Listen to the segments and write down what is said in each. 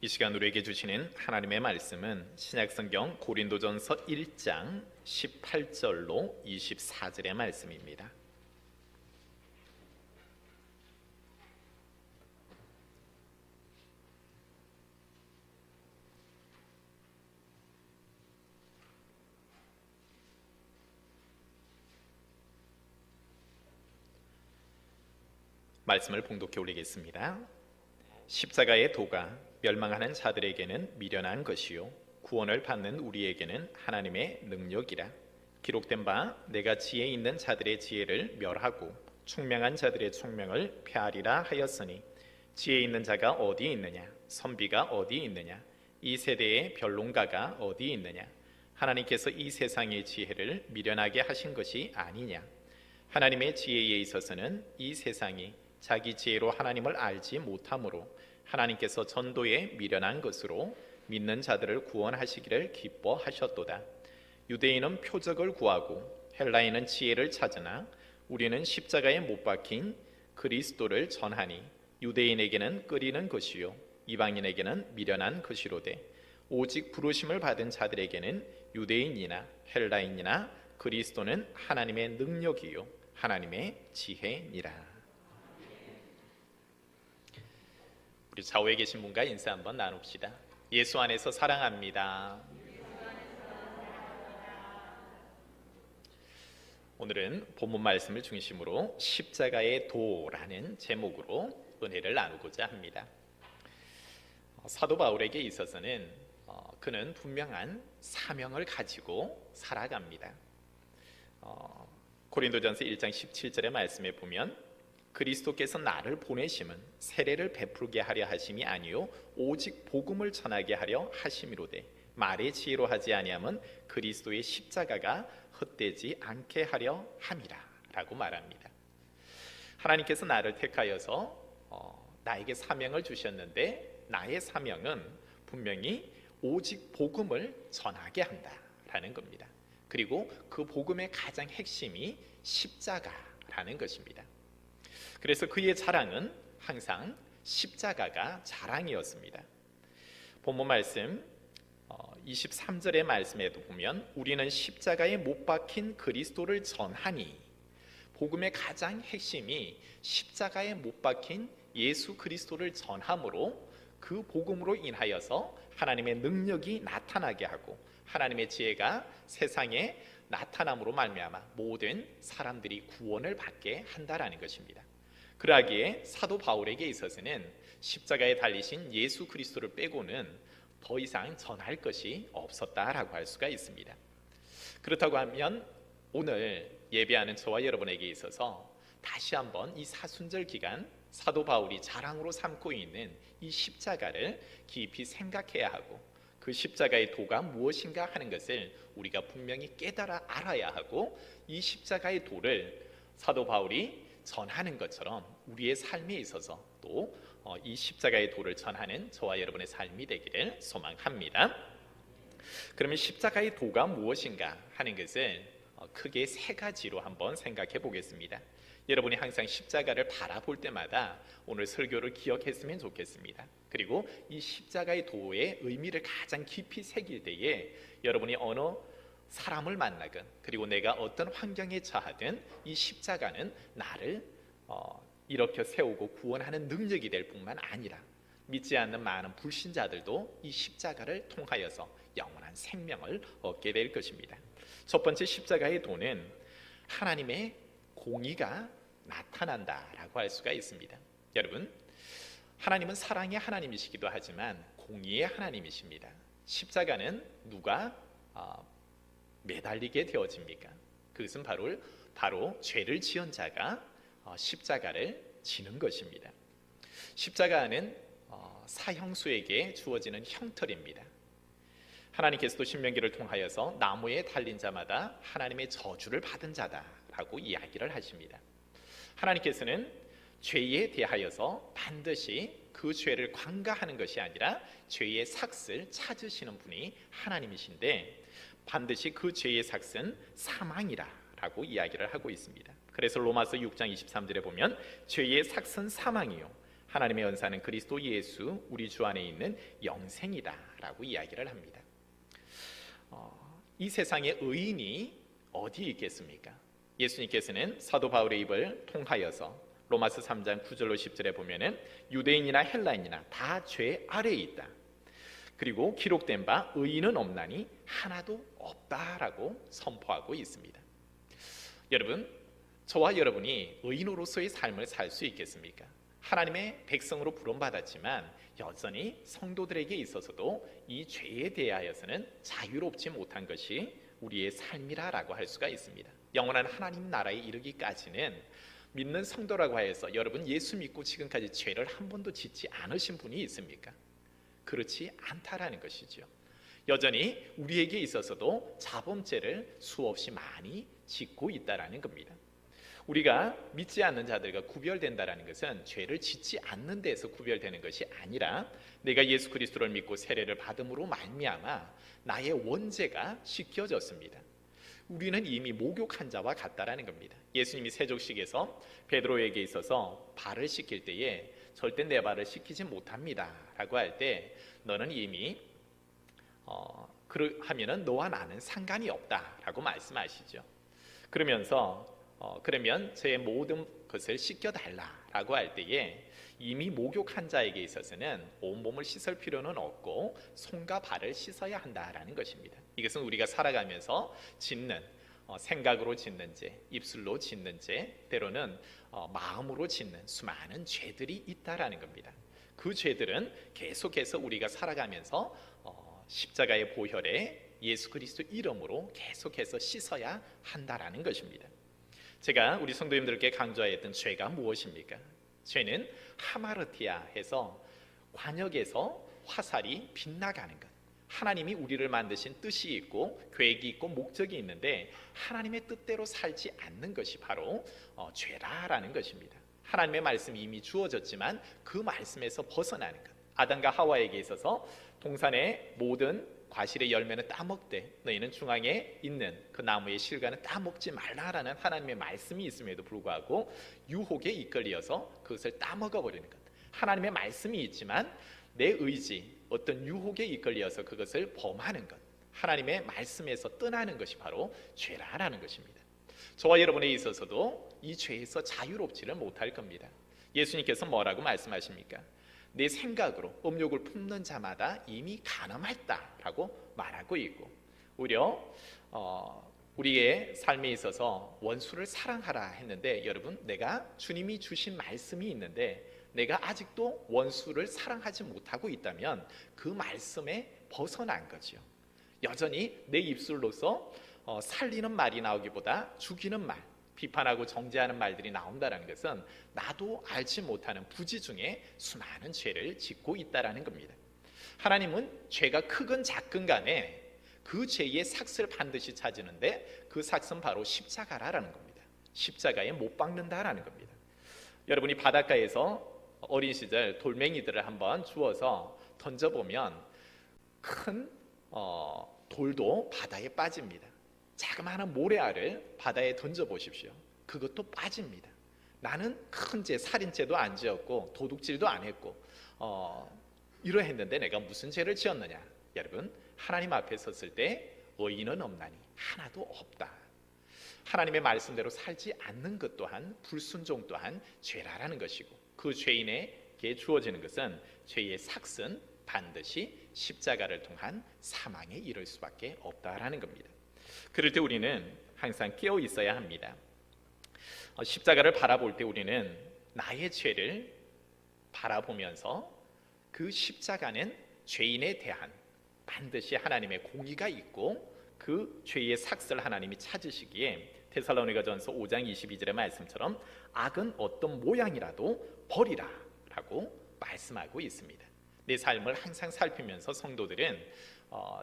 이 시간 우리에게 주시는 하나님의 말씀은 신약성경 고린도전서 1장 18절로 24절의 말씀입니다. 말씀을 봉독해 올리겠습니다. 십자가의 도가 멸망하는 자들에게는 미련한 것이요 구원을 받는 우리에게는 하나님의 능력이라. 기록된 바 내가 지혜 있는 자들의 지혜를 멸하고 총명한 자들의 총명을 폐하리라 하였으니, 지혜 있는 자가 어디 있느냐, 선비가 어디 있느냐, 이 세대의 변론가가 어디 있느냐. 하나님께서 이 세상의 지혜를 미련하게 하신 것이 아니냐. 하나님의 지혜에 있어서는 이 세상이 자기 지혜로 하나님을 알지 못하므로 하나님께서 전도에 미련한 것으로 믿는 자들을 구원하시기를 기뻐하셨도다. 유대인은 표적을 구하고 헬라인은 지혜를 찾으나 우리는 십자가에 못 박힌 그리스도를 전하니 유대인에게는 끓이는 것이요 이방인에게는 미련한 것이로되, 오직 부르심을 받은 자들에게는 유대인이나 헬라인이나 그리스도는 하나님의 능력이요 하나님의 지혜니라. 우리 좌우에 계신 분과 인사 한번 나눕시다. 예수 안에서 사랑합니다. 오늘은 본문 말씀을 중심으로 십자가의 도라는 제목으로 은혜를 나누고자 합니다. 사도 바울에게 있어서는 그는 분명한 사명을 가지고 살아갑니다. 고린도전서 1장 17절의 말씀에 보면, 그리스도께서 나를 보내심은 세례를 베풀게 하려 하심이 아니요 오직 복음을 전하게 하려 하심이로되, 말의 지혜로 하지 아니함은 그리스도의 십자가가 헛되지 않게 하려 함이라 라고 말합니다. 하나님께서 나를 택하여서 나에게 사명을 주셨는데, 나의 사명은 분명히 오직 복음을 전하게 한다라는 겁니다. 그리고 그 복음의 가장 핵심이 십자가라는 것입니다. 그래서 그의 자랑은 항상 십자가가 자랑이었습니다. 본문 말씀 23절의 말씀에도 보면, 우리는 십자가에 못 박힌 그리스도를 전하니, 복음의 가장 핵심이 십자가에 못 박힌 예수 그리스도를 전함으로 그 복음으로 인하여서 하나님의 능력이 나타나게 하고 하나님의 지혜가 세상에 나타남으로 말미암아 모든 사람들이 구원을 받게 한다라는 것입니다. 그러하기에 사도 바울에게 있어서는 십자가에 달리신 예수 그리스도를 빼고는 더 이상 전할 것이 없었다라고 할 수가 있습니다. 그렇다고 하면 오늘 예배하는 저와 여러분에게 있어서 다시 한번 이 사순절 기간 사도 바울이 자랑으로 삼고 있는 이 십자가를 깊이 생각해야 하고, 그 십자가의 도가 무엇인가 하는 것을 우리가 분명히 깨달아 알아야 하고, 이 십자가의 도를 사도 바울이 전하는 것처럼 우리의 삶에 있어서 또 이 십자가의 도를 전하는 저와 여러분의 삶이 되기를 소망합니다. 그러면 십자가의 도가 무엇인가 하는 것을 크게 세 가지로 한번 생각해 보겠습니다. 여러분이 항상 십자가를 바라볼 때마다 오늘 설교를 기억했으면 좋겠습니다. 그리고 이 십자가의 도의 의미를 가장 깊이 새길 때에 여러분이 어느 사람을 만나건, 그리고 내가 어떤 환경에 처하든 이 십자가는 나를 일으켜 세우고 구원하는 능력이 될 뿐만 아니라 믿지 않는 많은 불신자들도 이 십자가를 통하여서 영원한 생명을 얻게 될 것입니다. 첫 번째, 십자가의 도는 하나님의 공의가 나타난다라고 할 수가 있습니다. 여러분, 하나님은 사랑의 하나님이시기도 하지만 공의의 하나님이십니다. 십자가는 누가 매달리게 되어집니까? 그것은 바로 죄를 지은 자가 십자가를 지는 것입니다. 십자가는 사형수에게 주어지는 형틀입니다. 하나님께서도 신명기를 통하여서 나무에 달린 자마다 하나님의 저주를 받은 자다라고 이야기를 하십니다. 하나님께서는 죄에 대하여서 반드시 그 죄를 관가하는 것이 아니라 죄의 삭을 찾으시는 분이 하나님이신데, 반드시 그 죄의 삭은 사망이라고 이야기를 하고 있습니다. 그래서 로마서 6장 23절에 보면 죄의 삭은 사망이요 하나님의 은사는 그리스도 예수 우리 주 안에 있는 영생이다라고 이야기를 합니다. 이 세상에 의인이 어디 있겠습니까? 예수님께서는 사도 바울의 입을 통하여서 로마서 3장 9절로 10절에 보면은 유대인이나 헬라인이나 다 죄 아래에 있다. 그리고 기록된 바 의인은 없나니 하나도 없다라고 선포하고 있습니다. 여러분, 저와 여러분이 의인으로서의 삶을 살 수 있겠습니까? 하나님의 백성으로 부름받았지만 여전히 성도들에게 있어서도 이 죄에 대하여서는 자유롭지 못한 것이 우리의 삶이라고 할 수가 있습니다. 영원한 하나님 나라에 이르기까지는 믿는 성도라고 하여서 여러분 예수 믿고 지금까지 죄를 한 번도 짓지 않으신 분이 있습니까? 그렇지 않다라는 것이죠. 여전히 우리에게 있어서도 자범죄를 수없이 많이 짓고 있다라는 겁니다. 우리가 믿지 않는 자들과 구별된다라는 것은 죄를 짓지 않는 데서 구별되는 것이 아니라 내가 예수 그리스도를 믿고 세례를 받음으로 말미암아 나의 원죄가 씻겨졌습니다. 우리는 이미 목욕한 자와 같다라는 겁니다. 예수님이 세족식에서 베드로에게 있어서 발을 씻길 때에 절대 내 발을 씻기지 못합니다 라고 할 때 너는 이미 하면은 너와 나는 상관이 없다라고 말씀하시죠. 그러면서 그러면 제 모든 것을 씻겨달라라고 할 때에 이미 목욕한 자에게 있어서는 온몸을 씻을 필요는 없고 손과 발을 씻어야 한다라는 것입니다. 이것은 우리가 살아가면서 짓는 생각으로 짓는 죄, 입술로 짓는 죄, 때로는 마음으로 짓는 수많은 죄들이 있다라는 겁니다. 그 죄들은 계속해서 우리가 살아가면서 십자가의 보혈에 예수 그리스도 이름으로 계속해서 씻어야 한다라는 것입니다. 제가 우리 성도님들께 강조하였던 죄가 무엇입니까? 죄는 하마르티아 해서 관역에서 화살이 빗나가는 것. 하나님이 우리를 만드신 뜻이 있고 계획이 있고 목적이 있는데 하나님의 뜻대로 살지 않는 것이 바로 죄라라는 것입니다. 하나님의 말씀이 이미 주어졌지만 그 말씀에서 벗어나는 것. 아담과 하와에게 있어서 동산의 모든 과실의 열매는 따먹되 너희는 중앙에 있는 그 나무의 실과는 따먹지 말라라는 하나님의 말씀이 있음에도 불구하고 유혹에 이끌려서 그것을 따먹어버리는 것. 하나님의 말씀이 있지만 내 의지, 어떤 유혹에 이끌려서 그것을 범하는 것. 하나님의 말씀에서 떠나는 것이 바로 죄라라는 것입니다. 저와 여러분에 있어서도 이 죄에서 자유롭지를 못할 겁니다. 예수님께서 뭐라고 말씀하십니까? 내 생각으로 음욕을 품는 자마다 이미 가늠했다라고 말하고 있고 오히려 우리의 삶에 있어서 원수를 사랑하라 했는데 여러분 내가 주님이 주신 말씀이 있는데 내가 아직도 원수를 사랑하지 못하고 있다면 그 말씀에 벗어난 거죠. 여전히 내 입술로서 살리는 말이 나오기보다 죽이는 말, 비판하고 정죄하는 말들이 나온다는 것은 나도 알지 못하는 부지 중에 수많은 죄를 짓고 있다는 겁니다. 하나님은 죄가 크건 작건 간에 그 죄의 삭을 반드시 찾으는데 그 삭은 바로 십자가라는 겁니다. 십자가에 못 박는다라는 겁니다. 여러분이 바닷가에서 어린 시절 돌멩이들을 한번 주워서 던져보면 큰 돌도 바다에 빠집니다. 자그마한 모래알을 바다에 던져보십시오. 그것도 빠집니다. 나는 큰 죄, 살인죄도 안 지었고 도둑질도 안 했고 이러했는데 내가 무슨 죄를 지었느냐? 여러분 하나님 앞에 섰을 때 의인은 없나니 하나도 없다. 하나님의 말씀대로 살지 않는 것 또한 불순종 또한 죄라라는 것이고 그 죄인에게 주어지는 것은 죄의 삭은 반드시 십자가를 통한 사망에 이를 수밖에 없다라는 겁니다. 그럴 때 우리는 항상 깨어 있어야 합니다. 십자가를 바라볼 때 우리는 나의 죄를 바라보면서 그 십자가는 죄인에 대한 반드시 하나님의 공의가 있고 그 죄의 삭을 하나님이 찾으시기에 데살로니가전서 5장 22절의 말씀처럼 악은 어떤 모양이라도 버리라 라고 말씀하고 있습니다. 내 삶을 항상 살피면서 성도들은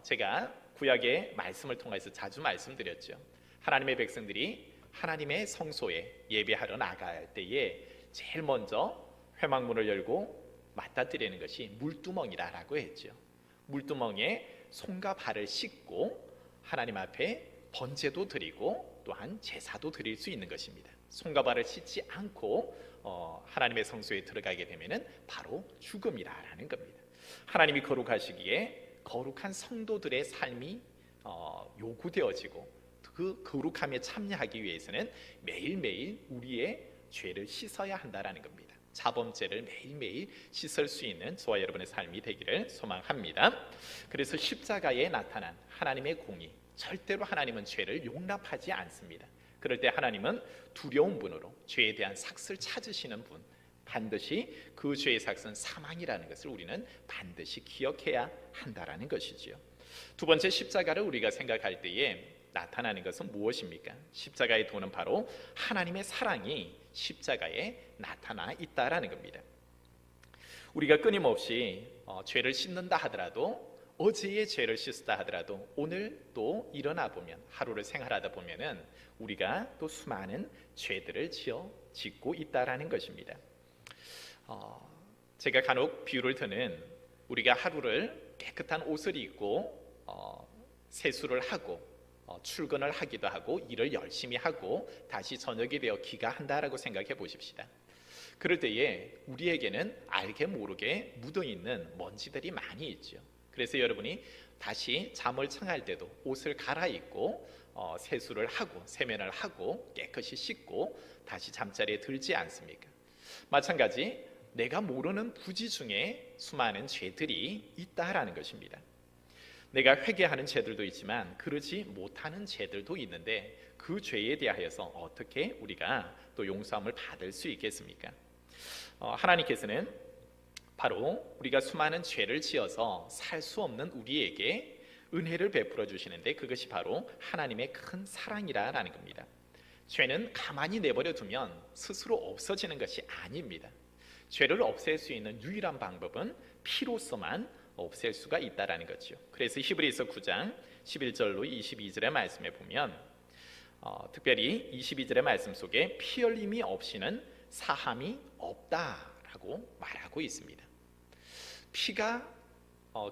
제가 구약의 말씀을 통해서 자주 말씀드렸죠. 하나님의 백성들이 하나님의 성소에 예배하러 나갈 때에 제일 먼저 회막문을 열고 맞닥뜨리는 것이 물두멍이라고 했죠. 물두멍에 손과 발을 씻고 하나님 앞에 번제도 드리고 또한 제사도 드릴 수 있는 것입니다. 손과 발을 씻지 않고 하나님의 성소에 들어가게 되면은 바로 죽음이라는 겁니다. 하나님이 거룩하시기에 거룩한 성도들의 삶이 요구되어지고 그 거룩함에 참여하기 위해서는 매일매일 우리의 죄를 씻어야 한다라는 겁니다. 자범죄를 매일매일 씻을 수 있는 저와 여러분의 삶이 되기를 소망합니다. 그래서 십자가에 나타난 하나님의 공의, 절대로 하나님은 죄를 용납하지 않습니다. 그럴 때 하나님은 두려운 분으로 죄에 대한 삭을 찾으시는 분, 반드시 그 죄의 삭은 사망이라는 것을 우리는 반드시 기억해야 한다라는 것이지요. 두 번째, 십자가를 우리가 생각할 때에 나타나는 것은 무엇입니까? 십자가의 도는 바로 하나님의 사랑이 십자가에 나타나 있다라는 겁니다. 우리가 끊임없이 죄를 씻는다 하더라도, 어제의 죄를 씻었다 하더라도 오늘 또 일어나 보면, 하루를 생활하다 보면은 우리가 또 수많은 죄들을 짓고 있다라는 것입니다. 제가 간혹 비유를 드는, 우리가 하루를 깨끗한 옷을 입고 세수를 하고 출근을 하기도 하고 일을 열심히 하고 다시 저녁이 되어 귀가한다라고 생각해 보십시다. 그럴 때에 우리에게는 알게 모르게 묻어있는 먼지들이 많이 있죠. 그래서 여러분이 다시 잠을 청할 때도 옷을 갈아입고 세수를 하고 세면을 하고 깨끗이 씻고 다시 잠자리에 들지 않습니까? 마찬가지 내가 모르는 부지 중에 수많은 죄들이 있다라는 것입니다. 내가 회개하는 죄들도 있지만 그러지 못하는 죄들도 있는데 그 죄에 대하여서 어떻게 우리가 또 용서함을 받을 수 있겠습니까? 하나님께서는 바로 우리가 수많은 죄를 지어서 살 수 없는 우리에게 은혜를 베풀어 주시는데, 그것이 바로 하나님의 큰 사랑이라는 겁니다. 죄는 가만히 내버려 두면 스스로 없어지는 것이 아닙니다. 죄를 없앨 수 있는 유일한 방법은 피로서만 없앨 수가 있다라는 거죠. 그래서 히브리서 9장 11절로 22절의 말씀에 보면 특별히 22절의 말씀 속에 피 흘림이 없이는 사함이 없다라고 말하고 있습니다. 피가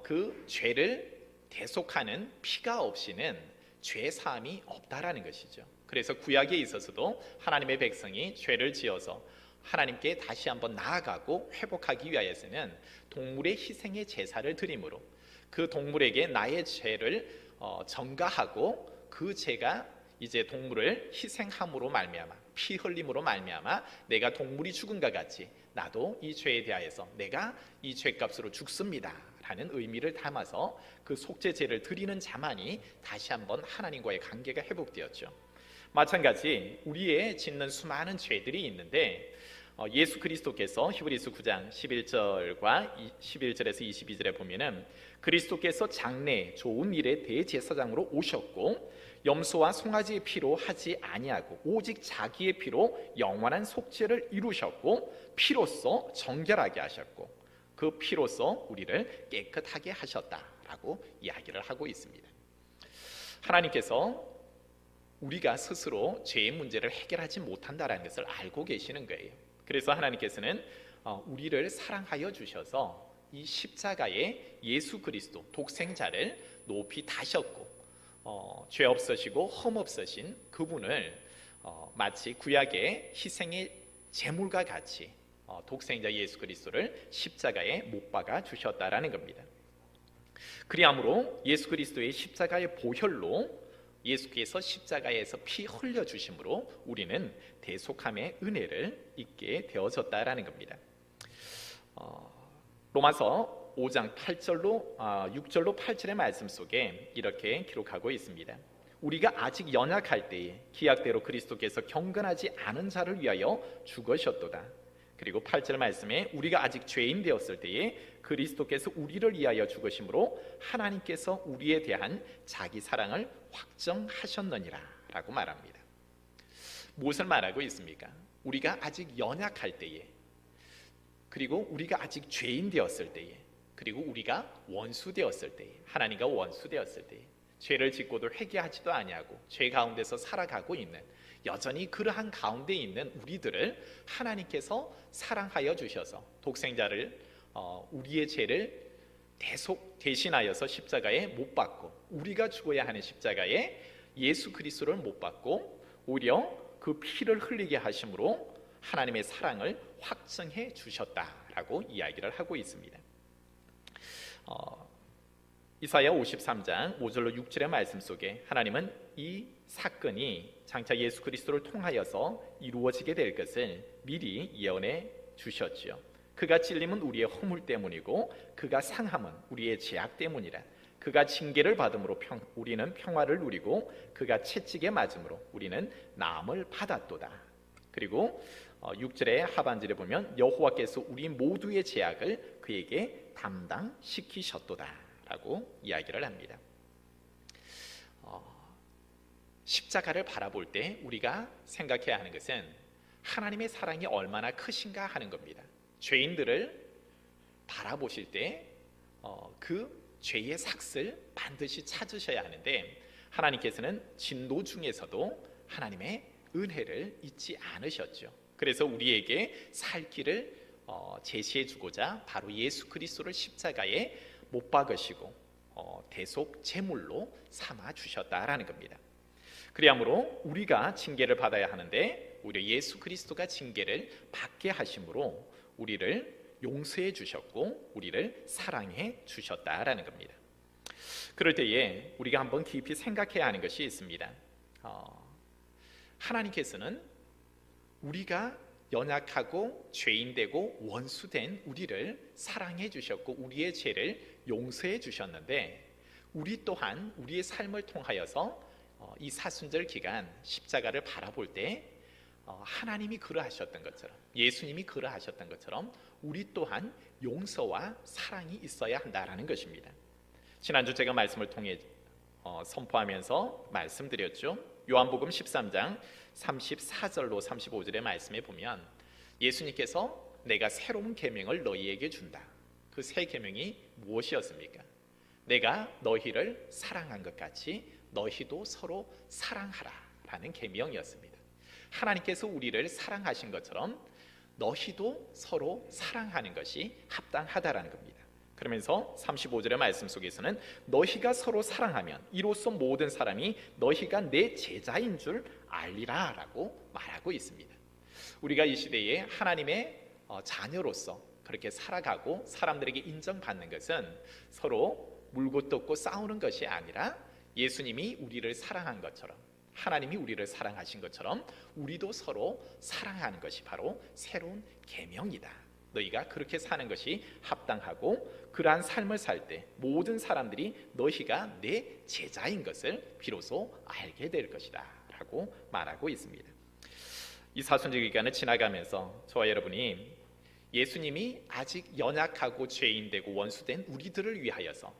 그 죄를 대속하는 피가 없이는 죄 사함이 없다라는 것이죠. 그래서 구약에 있어서도 하나님의 백성이 죄를 지어서 하나님께 다시 한번 나아가고 회복하기 위하여서는 동물의 희생의 제사를 드림으로 그 동물에게 나의 죄를 전가하고 그 죄가 이제 동물을 희생함으로 말미암아 피 흘림으로 말미암아 내가 동물이 죽은가 같이 나도 이 죄에 대하여서 내가 이 죄값으로 죽습니다 라는 의미를 담아서 그 속죄제를 드리는 자만이 다시 한번 하나님과의 관계가 회복되었죠. 마찬가지 우리의 짓는 수많은 죄들이 있는데 예수 그리스도께서 히브리서 9장 11절과 11절에서 22절에 보면은 그리스도께서 장래 좋은 일의 대제사장으로 오셨고 염소와 송아지의 피로 하지 아니하고 오직 자기의 피로 영원한 속죄를 이루셨고 피로써 정결하게 하셨고 그 피로써 우리를 깨끗하게 하셨다라고 이야기를 하고 있습니다. 하나님께서 우리가 스스로 죄의 문제를 해결하지 못한다는 것을 알고 계시는 거예요. 그래서 하나님께서는 우리를 사랑하여 주셔서 이 십자가에 예수 그리스도 독생자를 높이 다셨고 죄 없으시고 흠 없으신 그분을 마치 구약의 희생의 제물과 같이 독생자 예수 그리스도를 십자가에 못 박아 주셨다라는 겁니다. 그리함으로 예수 그리스도의 십자가의 보혈로 예수께서 십자가에서 피 흘려 주심으로 우리는 대속함의 은혜를 입게 되어졌다라는 겁니다. 로마서 5장 8절로 6절로 8절의 말씀 속에 이렇게 기록하고 있습니다. 우리가 아직 연약할 때에 기약대로 그리스도께서 경건하지 않은 자를 위하여 죽으셨도다. 그리고 8절 말씀에 우리가 아직 죄인 되었을 때에 그리스도께서 우리를 위하여 죽으심으로 하나님께서 우리에 대한 자기 사랑을 확정하셨느니라 라고 말합니다. 무엇을 말하고 있습니까? 우리가 아직 연약할 때에, 그리고 우리가 아직 죄인 되었을 때에, 그리고 우리가 원수 되었을 때에, 하나님과 원수 되었을 때에 죄를 짓고도 회개하지도 아니하고 죄 가운데서 살아가고 있는, 여전히 그러한 가운데 있는 우리들을 하나님께서 사랑하여 주셔서 독생자를 우리의 죄를 대신하여서 십자가에 못 박고, 우리가 죽어야 하는 십자가에 예수 그리스도를 못 박고 오히려 그 피를 흘리게 하심으로 하나님의 사랑을 확증해 주셨다라고 이야기를 하고 있습니다. 이사야 53장 5절로 6절의 말씀 속에 하나님은 이 사건이 장차 예수 그리스도를 통하여서 이루어지게 될 것을 미리 예언해 주셨지요. 그가 찔림은 우리의 허물 때문이고 그가 상함은 우리의 죄악 때문이라. 그가 징계를 받음으로 우리는 평화를 누리고 그가 채찍에 맞음으로 우리는 나음을 받았도다. 그리고 6절의 하반절에 보면 여호와께서 우리 모두의 죄악을 그에게 담당시키셨도다 라고 이야기를 합니다. 십자가를 바라볼 때 우리가 생각해야 하는 것은 하나님의 사랑이 얼마나 크신가 하는 겁니다. 죄인들을 바라보실 때 그 죄의 삭을 반드시 찾으셔야 하는데 하나님께서는 진노 중에서도 하나님의 은혜를 잊지 않으셨죠. 그래서 우리에게 살 길을 제시해 주고자 바로 예수 그리스도를 십자가에 못 박으시고 대속 제물로 삼아 주셨다라는 겁니다. 그리하므로 우리가 징계를 받아야 하는데 오히려 예수 그리스도가 징계를 받게 하심으로 우리를 용서해 주셨고 우리를 사랑해 주셨다라는 겁니다. 그럴 때에 우리가 한번 깊이 생각해야 하는 것이 있습니다. 하나님께서는 우리가 연약하고 죄인되고 원수된 우리를 사랑해 주셨고 우리의 죄를 용서해 주셨는데 우리 또한 우리의 삶을 통하여서 이 사순절 기간 십자가를 바라볼 때 하나님이 그러하셨던 것처럼 예수님이 그러하셨던 것처럼 우리 또한 용서와 사랑이 있어야 한다라는 것입니다. 지난주 제가 말씀을 통해 선포하면서 말씀드렸죠. 요한복음 13장 34절로 35절의 말씀에 보면 예수님께서 내가 새로운 계명을 너희에게 준다. 그 새 계명이 무엇이었습니까? 내가 너희를 사랑한 것 같이 너희도 서로 사랑하라 라는 계명이었습니다. 하나님께서 우리를 사랑하신 것처럼 너희도 서로 사랑하는 것이 합당하다라는 겁니다. 그러면서 35절의 말씀 속에서는 너희가 서로 사랑하면 이로써 모든 사람이 너희가 내 제자인 줄 알리라 라고 말하고 있습니다. 우리가 이 시대에 하나님의 자녀로서 그렇게 살아가고 사람들에게 인정받는 것은 서로 물고 뜯고 싸우는 것이 아니라 예수님이 우리를 사랑한 것처럼 하나님이 우리를 사랑하신 것처럼 우리도 서로 사랑하는 것이 바로 새로운 계명이다. 너희가 그렇게 사는 것이 합당하고 그러한 삶을 살 때 모든 사람들이 너희가 내 제자인 것을 비로소 알게 될 것이다 라고 말하고 있습니다. 이 사순절 기간을 지나가면서 저와 여러분이 예수님이 아직 연약하고 죄인되고 원수된 우리들을 위하여서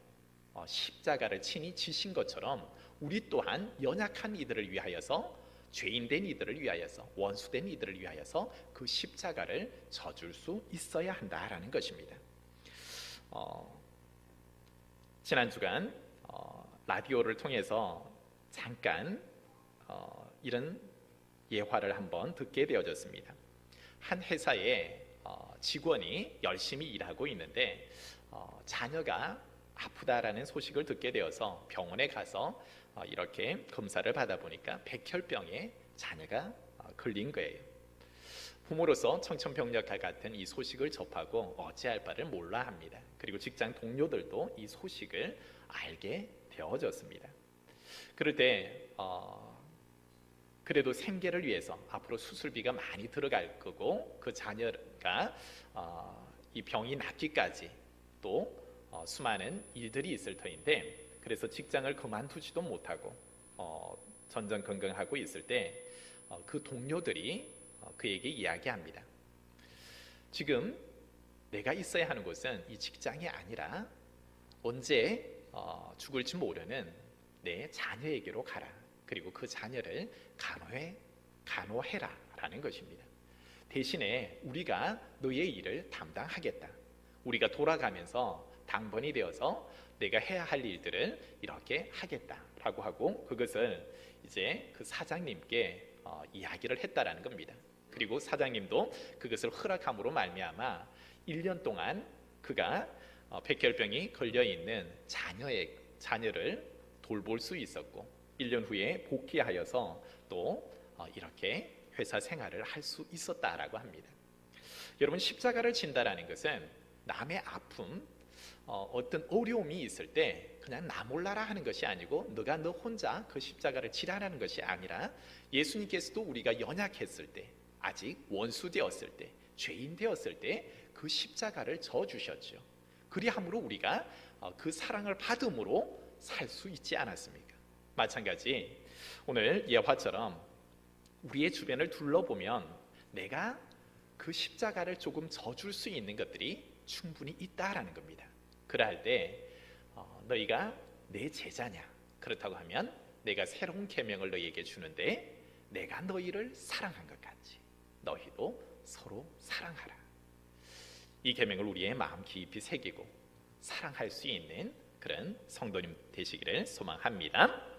십자가를 친히 지신 것처럼 우리 또한 연약한 이들을 위하여서 죄인된 이들을 위하여서 원수된 이들을 위하여서 그 십자가를 져줄 수 있어야 한다라는 것입니다. 지난 주간 라디오를 통해서 잠깐 이런 예화를 한번 듣게 되어졌습니다. 한 회사에 직원이 열심히 일하고 있는데 자녀가 아프다라는 소식을 듣게 되어서 병원에 가서 이렇게 검사를 받아보니까 백혈병에 자녀가 걸린 거예요. 부모로서 청천벽력과 같은 이 소식을 접하고 어찌할 바를 몰라 합니다. 그리고 직장 동료들도 이 소식을 알게 되어졌습니다. 그럴 때 그래도 생계를 위해서 앞으로 수술비가 많이 들어갈 거고 그 자녀가 이 병이 낫기까지 또 수많은 일들이 있을 터인데 그래서 직장을 그만두지도 못하고 전전긍긍하고 있을 때 그 동료들이 그에게 이야기합니다. 지금 내가 있어야 하는 곳은 이 직장이 아니라 언제 죽을지 모르는 내 자녀에게로 가라. 그리고 그 자녀를 간호해라 라는 것입니다. 대신에 우리가 너의 일을 담당하겠다. 우리가 돌아가면서 당번이 되어서 내가 해야 할 일들을 이렇게 하겠다라고 하고 그것을 이제 그 사장님께 이야기를 했다라는 겁니다. 그리고 사장님도 그것을 허락함으로 말미암아 1년 동안 그가 백혈병이 걸려 있는 자녀를 돌볼 수 있었고 1년 후에 복귀하여서 또 이렇게 회사 생활을 할 수 있었다라고 합니다. 여러분, 십자가를 진다라는 것은 남의 아픔, 어떤 어려움이 있을 때 그냥 나 몰라라 하는 것이 아니고 너 혼자 그 십자가를 지라라는 것이 아니라 예수님께서도 우리가 연약했을 때, 아직 원수 되었을 때, 죄인 되었을 때 그 십자가를 져 주셨죠. 그리함으로 우리가 그 사랑을 받음으로 살 수 있지 않았습니까? 마찬가지 오늘 예화처럼 우리의 주변을 둘러보면 내가 그 십자가를 조금 져줄 수 있는 것들이 충분히 있다라는 겁니다. 그럴 때 너희가 내 제자냐? 그렇다고 하면 내가 새로운 계명을 너희에게 주는데 내가 너희를 사랑한 것 같이 너희도 서로 사랑하라. 이 계명을 우리의 마음 깊이 새기고 사랑할 수 있는 그런 성도님 되시기를 소망합니다.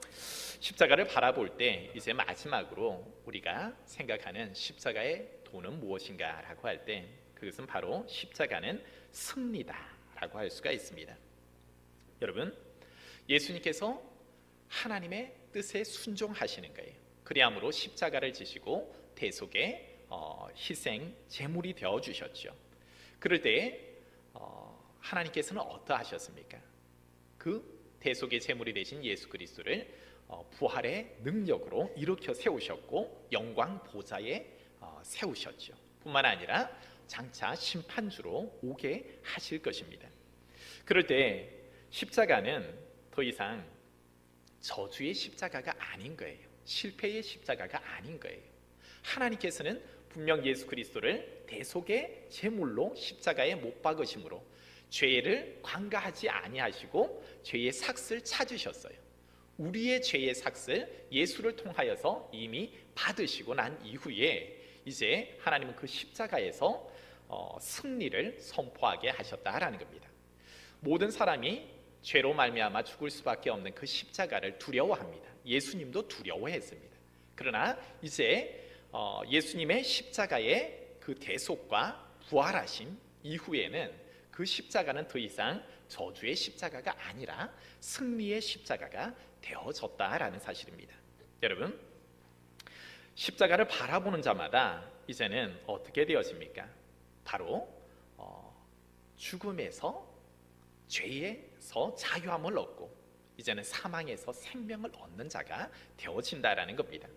십자가를 바라볼 때 이제 마지막으로 우리가 생각하는 십자가의 도는 무엇인가라고 할 때 그것은 바로 십자가는 승리다라고 할 수가 있습니다. 여러분, 예수님께서 하나님의 뜻에 순종하시는 거예요. 그리함으로 십자가를 지시고 대속의 희생 제물이 되어 주셨죠. 그럴 때 하나님께서는 어떠하셨습니까? 그 대속의 제물이 되신 예수 그리스도를 부활의 능력으로 일으켜 세우셨고 영광 보좌에 세우셨죠. 뿐만 아니라 장차 심판주로 오게 하실 것입니다. 그럴 때 십자가는 더 이상 저주의 십자가가 아닌 거예요. 실패의 십자가가 아닌 거예요. 하나님께서는 분명 예수 그리스도를 대속의 제물로 십자가에 못 박으심으로 죄를 관가하지 아니하시고 죄의 삭을 찾으셨어요. 우리의 죄의 삭을 예수를 통하여서 이미 받으시고 난 이후에 이제 하나님은 그 십자가에서 승리를 선포하게 하셨다라는 겁니다. 모든 사람이 죄로 말미암아 죽을 수밖에 없는 그 십자가를 두려워합니다. 예수님도 두려워했습니다. 그러나 이제 예수님의 십자가의 그 대속과 부활하심 이후에는 그 십자가는 더 이상 저주의 십자가가 아니라 승리의 십자가가 되어졌다라는 사실입니다. 여러분, 십자가를 바라보는 자마다 이제는 어떻게 되어집니까? 바로 죽음에서 죄에서 자유함을 얻고 이제는 사망에서 생명을 얻는 자가 되어진다라는 겁니다.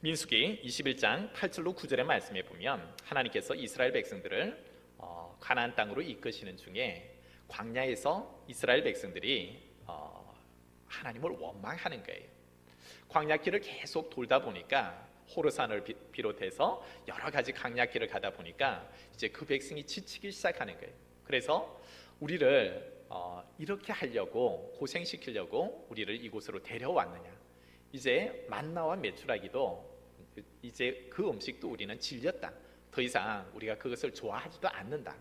민수기 21장 8절로 9절의 말씀에 보면 하나님께서 이스라엘 백성들을 가나안 땅으로 이끄시는 중에 광야에서 이스라엘 백성들이 하나님을 원망하는 거예요. 광야길을 계속 돌다 보니까 호르산을 비롯해서 여러 가지 광야길을 가다 보니까 이제 그 백성이 지치기 시작하는 거예요. 그래서 우리를 이렇게 하려고 고생시키려고 우리를 이곳으로 데려왔느냐? 이제 만나와 메추라기도 이제 그 음식도 우리는 질렸다. 더 이상 우리가 그것을 좋아하지도 않는다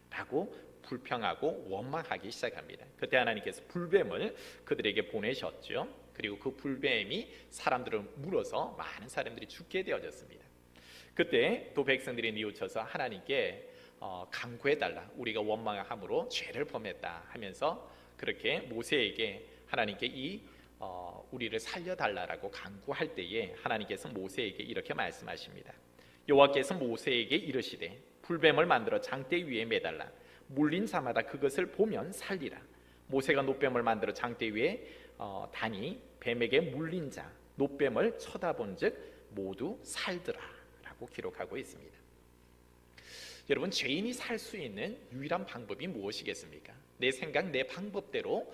라고 불평하고 원망하기 시작합니다. 그때 하나님께서 불뱀을 그들에게 보내셨죠. 그리고 그 불뱀이 사람들을 물어서 많은 사람들이 죽게 되어졌습니다. 그때 또 백성들이 뉘우쳐서 하나님께 간구해달라, 우리가 원망함으로 죄를 범했다 하면서 그렇게 모세에게 하나님께 우리를 살려달라고 간구할 때에 하나님께서 모세에게 이렇게 말씀하십니다. 여호와께서 모세에게 이르시되 불뱀을 만들어 장대 위에 매달라 물린 자마다 그것을 보면 살리라. 모세가 놋뱀을 만들어 장대 위에 다니 뱀에게 물린 자 놋뱀을 쳐다본즉 모두 살더라 라고 기록하고 있습니다. 여러분, 죄인이 살 수 있는 유일한 방법이 무엇이겠습니까? 내 생각, 내 방법대로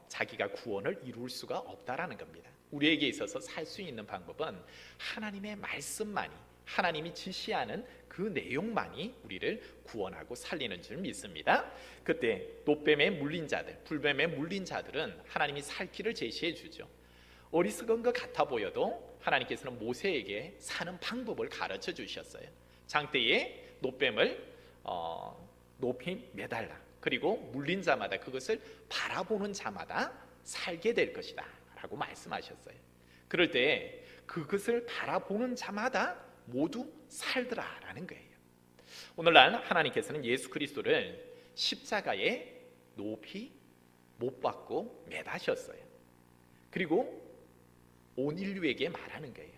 자기가 구원을 이룰 수가 없다라는 겁니다. 우리에게 있어서 살 수 있는 방법은 하나님의 말씀만이, 하나님이 지시하는 그 내용만이 우리를 구원하고 살리는 줄 믿습니다. 그때 놋뱀에 물린 자들, 불뱀에 물린 자들은 하나님이 살 길을 제시해 주죠. 어리석은 것 같아 보여도 하나님께서는 모세에게 사는 방법을 가르쳐 주셨어요. 장대에 놋뱀을 높이 매달라. 그리고 물린 자마다 그것을 바라보는 자마다 살게 될 것이다 라고 말씀하셨어요. 그럴 때 그것을 바라보는 자마다 모두 살더라 라는 거예요. 오늘날 하나님께서는 예수 그리스도를 십자가에 높이 못 박고 매다셨어요. 그리고 온 인류에게 말하는 거예요.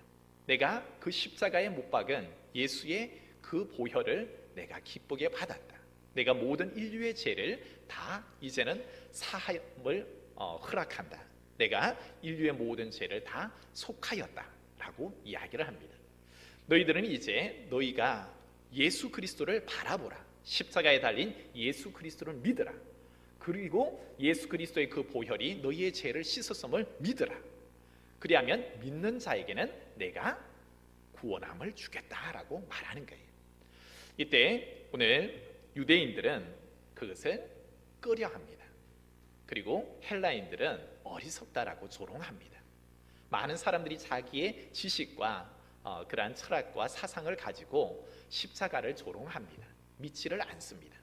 내가 그 십자가에 못 박은 예수의 그 보혈을 내가 기쁘게 받았다. 내가 모든 인류의 죄를 다 이제는 사함을 허락한다. 내가 인류의 모든 죄를 다 속하였다 라고 이야기를 합니다. 너희들은 이제 너희가 예수 그리스도를 바라보라. 십자가에 달린 예수 그리스도를 믿으라. 그리고 예수 그리스도의 그 보혈이 너희의 죄를 씻었음을 믿으라. 그리하면 믿는 자에게는 내가 구원함을 주겠다라고 말하는 거예요. 이때 오늘 유대인들은 그것을 꺼려합니다. 그리고 헬라인들은 어리석다라고 조롱합니다. 많은 사람들이 자기의 지식과 그러한 철학과 사상을 가지고 십자가를 조롱합니다. 믿지를 않습니다.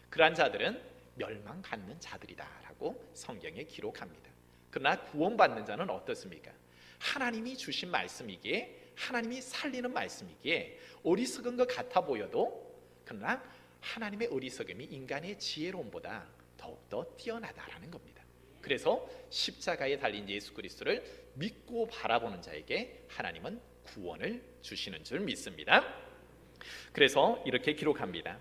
그러한 자들은 멸망받는 자들이다라고 성경에 기록합니다. 그러나 구원받는 자는 어떻습니까? 하나님이 주신 말씀이기에, 하나님이 살리는 말씀이기에 어리석은 것 같아 보여도, 그러나 하나님의 어리석음이 인간의 지혜로움보다 더욱더 뛰어나다라는 겁니다. 그래서 십자가에 달린 예수 그리스도를 믿고 바라보는 자에게 하나님은 구원을 주시는 줄 믿습니다. 그래서 이렇게 기록합니다.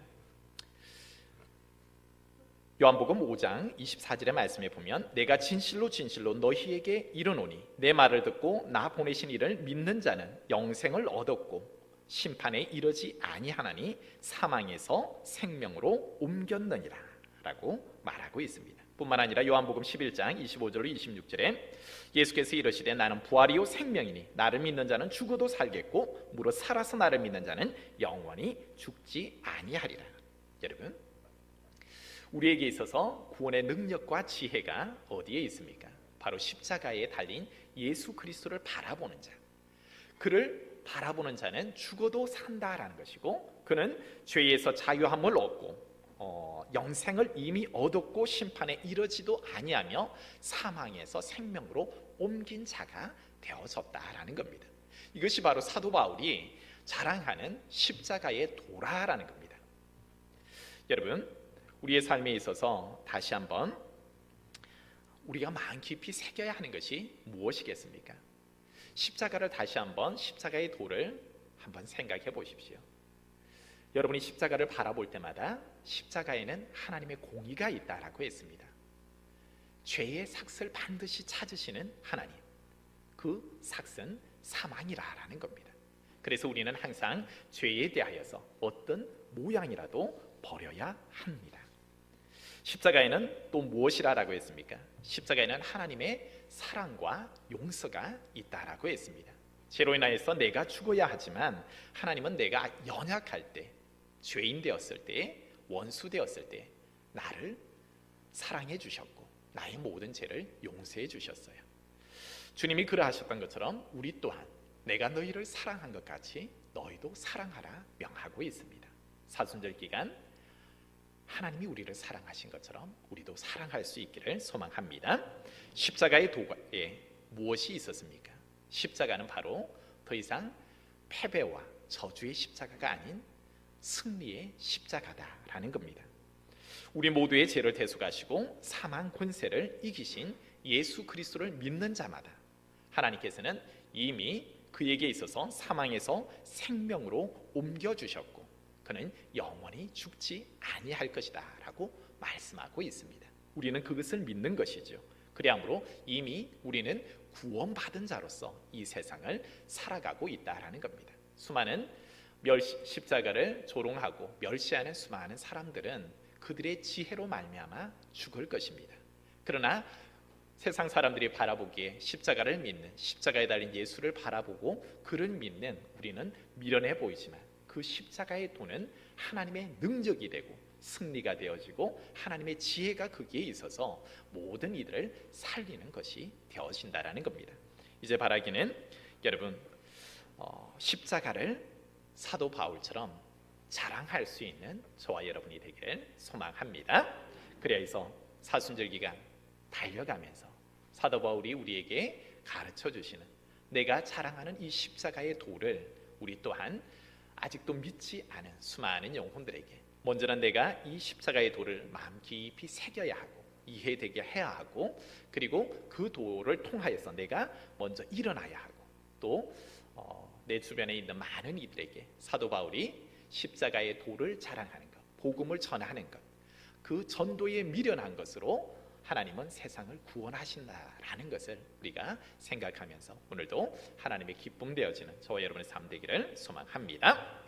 요한복음 5장 24절의 말씀에 보면 내가 진실로 진실로 너희에게 이르노니 내 말을 듣고 나 보내신 이를 믿는 자는 영생을 얻었고 심판에 이르지 아니하나니 사망에서 생명으로 옮겼느니라 라고 말하고 있습니다. 뿐만 아니라 요한복음 11장 25절로 26절에 예수께서 이르시되 나는 부활이요 생명이니 나를 믿는 자는 죽어도 살겠고 무릇 살아서 나를 믿는 자는 영원히 죽지 아니하리라. 여러분, 우리에게 있어서 구원의 능력과 지혜가 어디에 있습니까? 바로 십자가에 달린 예수 그리스도를 바라보는 자. 그를 바라보는 자는 죽어도 산다라는 것이고, 그는 죄에서 자유함을 얻고 영생을 이미 얻었고 심판에 이르지도 아니하며 사망에서 생명으로 옮긴 자가 되어졌다라는 겁니다. 이것이 바로 사도 바울이 자랑하는 십자가의 도라라는 겁니다. 여러분, 우리의 삶에 있어서 다시 한번 우리가 마음 깊이 새겨야 하는 것이 무엇이겠습니까? 십자가를 다시 한번, 십자가의 도를 한번 생각해 보십시오. 여러분이 십자가를 바라볼 때마다 십자가에는 하나님의 공의가 있다라고 했습니다. 죄의 삭을 반드시 찾으시는 하나님, 그 삭은 사망이라는 겁니다. 그래서 우리는 항상 죄에 대하여서 어떤 모양이라도 버려야 합니다. 십자가에는 또 무엇이라고 했습니까? 십자가에는 하나님의 사랑과 용서가 있다라고 했습니다. 죄로 인하여서 내가 죽어야 하지만 하나님은 내가 연약할 때, 죄인 되었을 때, 원수 되었을 때 나를 사랑해 주셨고 나의 모든 죄를 용서해 주셨어요. 주님이 그러하셨던 것처럼 우리 또한 내가 너희를 사랑한 것 같이 너희도 사랑하라 명하고 있습니다. 사순절 기간 하나님이 우리를 사랑하신 것처럼 우리도 사랑할 수 있기를 소망합니다. 십자가의 도가에 무엇이 있었습니까? 십자가는 바로 더 이상 패배와 저주의 십자가가 아닌 승리의 십자가다라는 겁니다. 우리 모두의 죄를 대속하시고 사망 권세를 이기신 예수 그리스도를 믿는 자마다 하나님께서는 이미 그에게 있어서 사망에서 생명으로 옮겨주셨고 그는 영원히 죽지 아니할 것이다 라고 말씀하고 있습니다. 우리는 그것을 믿는 것이죠. 그러므로 이미 우리는 구원받은 자로서 이 세상을 살아가고 있다라는 겁니다. 수많은 십자가를 조롱하고 멸시하는 수많은 사람들은 그들의 지혜로 말미암아 죽을 것입니다. 그러나 세상 사람들이 바라보기에 십자가를 믿는, 십자가에 달린 예수를 바라보고 그를 믿는 우리는 미련해 보이지만 그 십자가의 도는 하나님의 능력이 되고 승리가 되어지고 하나님의 지혜가 거기에 있어서 모든 이들을 살리는 것이 되어진다라는 겁니다. 이제 바라기는 여러분 십자가를 사도 바울처럼 자랑할 수 있는 저와 여러분이 되기를 소망합니다. 그래서 사순절 기간 달려가면서 사도 바울이 우리에게 가르쳐 주시는 내가 자랑하는 이 십자가의 도를 우리 또한 아직도 믿지 않은 수많은 영혼들에게 먼저는 내가 이 십자가의 도를 마음 깊이 새겨야 하고 이해되게 해야 하고 그리고 그 도를 통하여서 내가 먼저 일어나야 하고 또 내 주변에 있는 많은 이들에게 사도 바울이 십자가의 도를 자랑하는 것, 복음을 전하는 것, 그 전도에 미련한 것으로 하나님은 세상을 구원하신다라는 것을 우리가 생각하면서 오늘도 하나님의 기쁨 되어지는 저와 여러분의 삶 되기를 소망합니다.